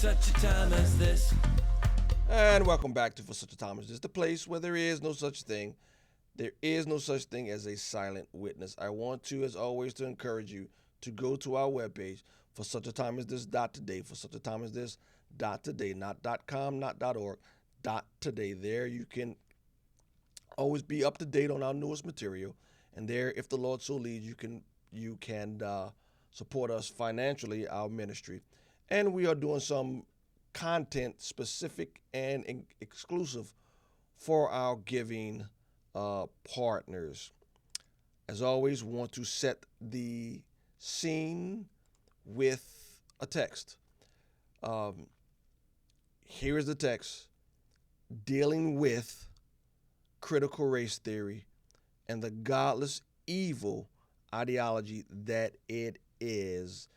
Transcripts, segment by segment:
such a time as this. And welcome back to For Such a Time as This, the place where there is no such thing. There is no such thing as a silent witness. I want to, as always, to encourage you to go to our webpage, for such a time as this .today, for such a time as this .today, not .com, not .org, .today. There you can always be up to date on our newest material, and there, if the Lord so leads, you can support us financially, our ministry. And we are doing some content specific and exclusive for our giving partners. As always, want to set the scene with a text. Here is the text dealing with critical race theory and the godless evil ideology that it is.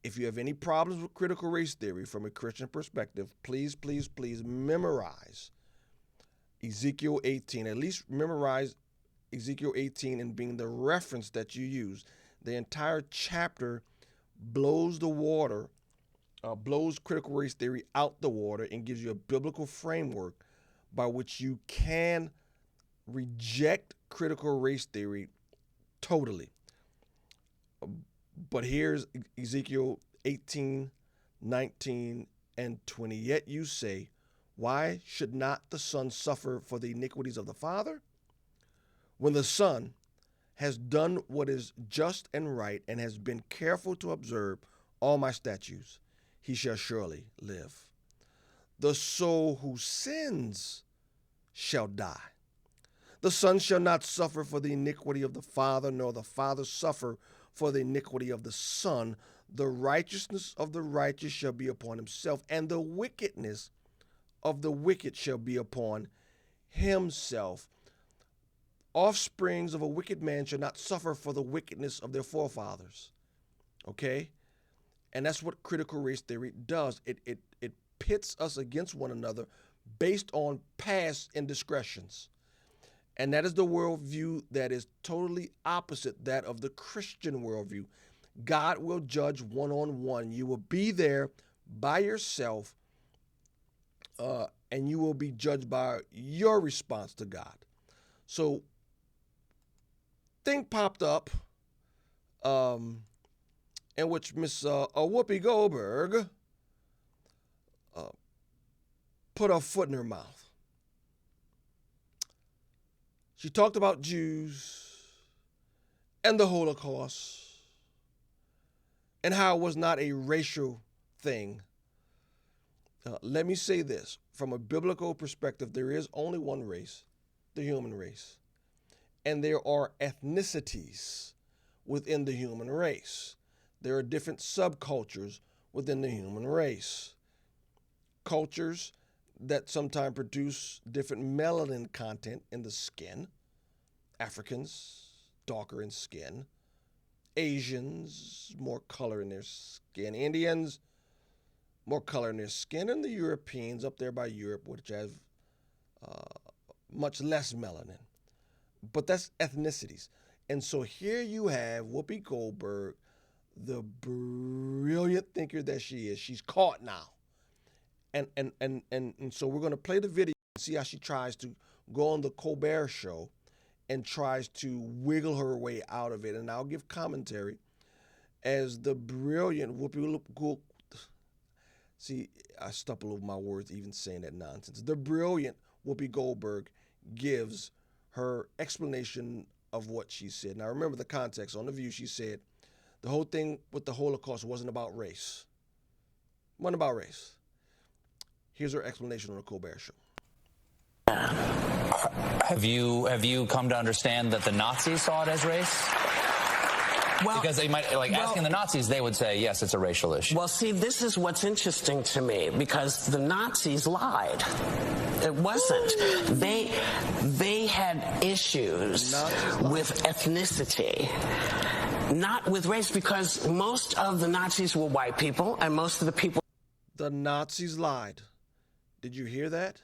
If you have any problems with critical race theory from a Christian perspective, please memorize Ezekiel 18. At least memorize Ezekiel 18 and being the reference that you use. The entire chapter blows the water, blows critical race theory out the water and gives you a biblical framework by which you can reject critical race theory totally. But here's Ezekiel 18, 19, and 20. Yet you say, why should not the son suffer for the iniquities of the father? When the son has done what is just and right and has been careful to observe all my statutes, he shall surely live. The soul who sins shall die. The son shall not suffer for the iniquity of the father, nor the father suffer for the iniquity of the son. The righteousness of the righteous shall be upon himself, and the wickedness of the wicked shall be upon himself. Offsprings of a wicked man shall not suffer for the wickedness of their forefathers. Okay? And that's what critical race theory does. It pits us against one another based on past indiscretions. And that is the worldview that is totally opposite that of the Christian worldview. God will judge one-on-one. You will be there by yourself, and you will be judged by your response to God. So, thing popped up in which Miss Whoopi Goldberg put her foot in her mouth. She talked about Jews and the Holocaust and how it was not a racial thing. Let me say this. From a biblical perspective, there is only one race, the human race. And there are ethnicities within the human race. There are different subcultures within the human race. Cultures that sometimes produce different melanin content in the skin. Africans, darker in skin. Asians, more color in their skin. Indians, more color in their skin. And the Europeans up there by Europe, which have much less melanin. But that's ethnicities. And so here you have Whoopi Goldberg, the brilliant thinker that she is. She's caught now. And so we're going to play the video and see how she tries to go on the Colbert Show and tries to wiggle her way out of it. And I'll give commentary as the brilliant Whoopi Goldberg. See, I stumble over my words even saying that nonsense. The brilliant Whoopi Goldberg gives her explanation of what she said. Now, remember the context. On The View, she said the whole thing with the Holocaust wasn't about race. It wasn't about race. Here's her explanation on the Colbert Show. Have you come to understand that the Nazis saw it as race? Well, because they might, asking the Nazis, they would say, yes, it's a racial issue. Well, see, this is what's interesting to me, because the Nazis lied. It wasn't. They had issues with ethnicity, not with race, because most of the Nazis were white people, and most of the people... The Nazis lied. Did you hear that?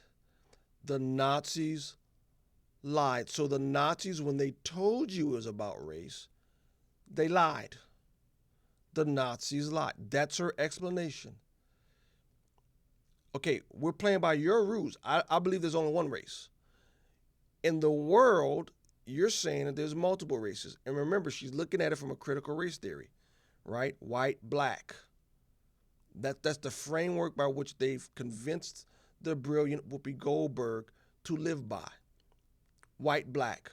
The Nazis lied. So the Nazis, when they told you it was about race, they lied. The Nazis lied. That's her explanation. Okay, we're playing by your rules. I believe there's only one race. In the world, you're saying that there's multiple races. And remember, she's looking at it from a critical race theory, right? White, black. That's the framework by which they've convinced the brilliant Whoopi Goldberg to live by. White, black.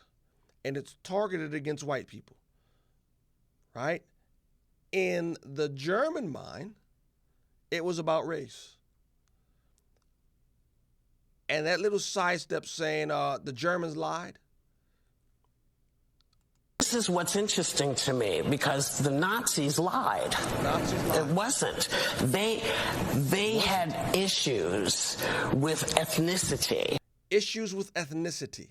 And it's targeted against white people, right? In the German mind, it was about race. And that little sidestep saying the Germans lied. This is what's interesting to me, because the Nazis lied. It wasn't. They had issues with ethnicity. Issues with ethnicity.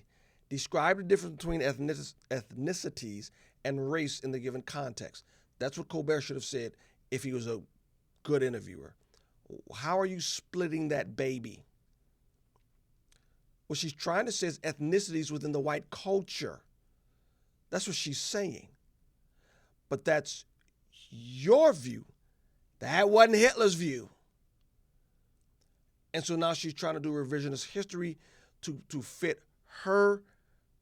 Describe the difference between ethnicities and race in the given context. That's what Colbert should have said if he was a good interviewer. How are you splitting that baby? What she's trying to say is ethnicities within the white culture. That's what she's saying. But that's your view. That wasn't Hitler's view. And so now she's trying to do revisionist history to fit her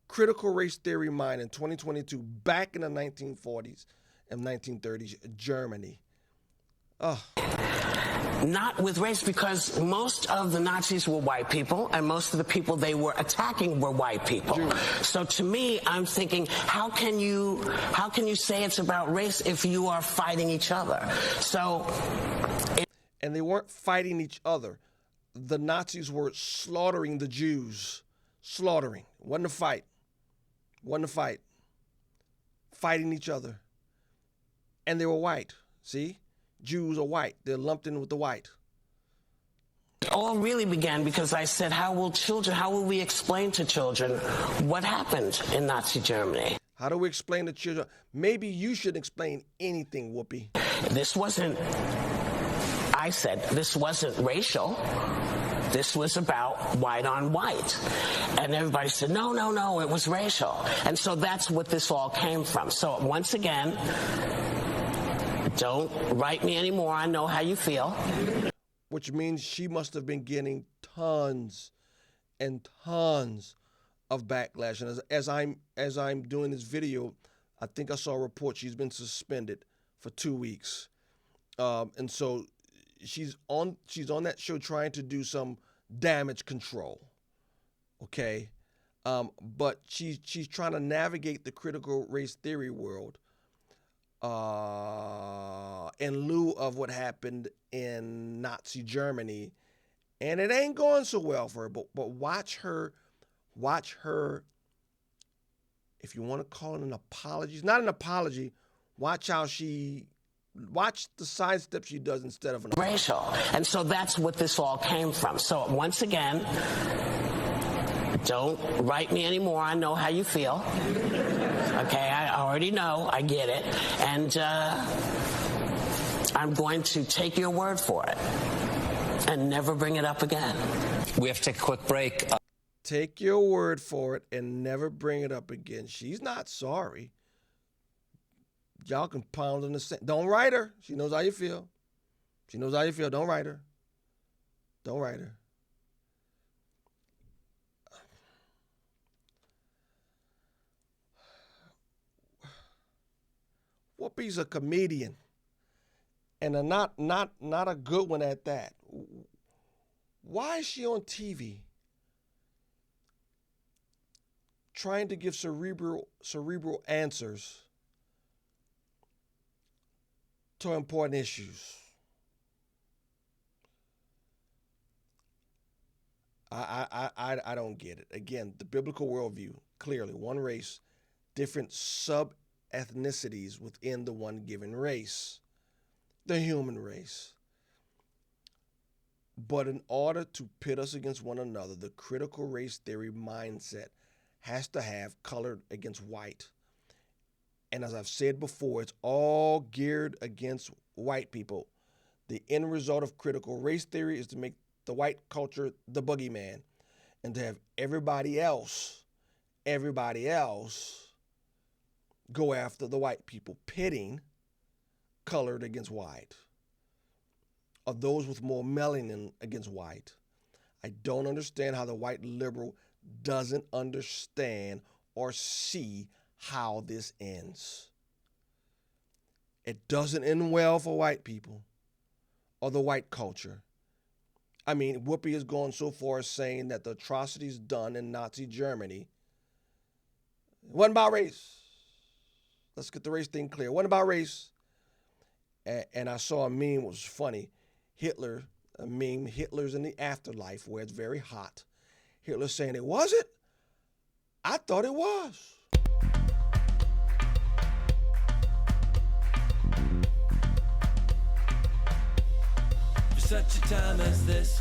critical race theory mind in 2022 back in the 1940s and 1930s Germany. Not with race, because most of the Nazis were white people, and most of the people they were attacking were white people. Jews. So to me, I'm thinking, how can you say it's about race if you are fighting each other? And they weren't fighting each other. The Nazis were slaughtering the Jews. Slaughtering. Wasn't a fight. Wasn't a fight. Fighting each other. And they were white. See? Jews are white. They're lumped in with the white. It all really began because I said, how will we explain to children what happened in Nazi Germany? How do we explain to children? Maybe you should explain anything, Whoopi. I said, this wasn't racial. This was about white on white. And everybody said, no, it was racial. And so that's what this all came from. So once again, don't write me anymore. I know how you feel. Which means she must have been getting tons and tons of backlash. And as I'm doing this video, I think I saw a report she's been suspended for 2 weeks. And so she's on that show trying to do some damage control. Okay? But she's trying to navigate the critical race theory world in lieu of what happened in Nazi Germany, and it ain't going so well for her. But watch her. If you want to call it an apology, it's not an apology. Watch the sidestep she does instead of an apology. Racial, and so that's what this all came from. So once again, don't write me anymore. I know how you feel. Okay, I already know. I get it. And I'm going to take your word for it and never bring it up again. We have to take a quick break. Take your word for it and never bring it up again. She's not sorry. Y'all can pound on the same. Don't write her. She knows how you feel. She knows how you feel. Don't write her. Don't write her. Whoopi's a comedian, and not a good one at that. Why is she on TV trying to give cerebral answers to important issues? I don't get it. Again, the biblical worldview, clearly one race, different sub-ethnicities within the one given race, the human race. But in order to pit us against one another, the critical race theory mindset has to have colored against white. And as I've said before, it's all geared against white people. The end result of critical race theory is to make the white culture the boogeyman, and to have everybody else go after the white people, pitting colored against white. are those with more melanin against white. I don't understand how the white liberal doesn't understand or see how this ends. It doesn't end well for white people or the white culture. I mean, Whoopi has gone so far as saying that the atrocities done in Nazi Germany wasn't about race. Let's get the race thing clear. It wasn't about race. And I saw a meme, which was funny. Hitler, a meme, Hitler's in the afterlife where it's very hot. Hitler's saying, it wasn't? I thought it was. For such a time as this,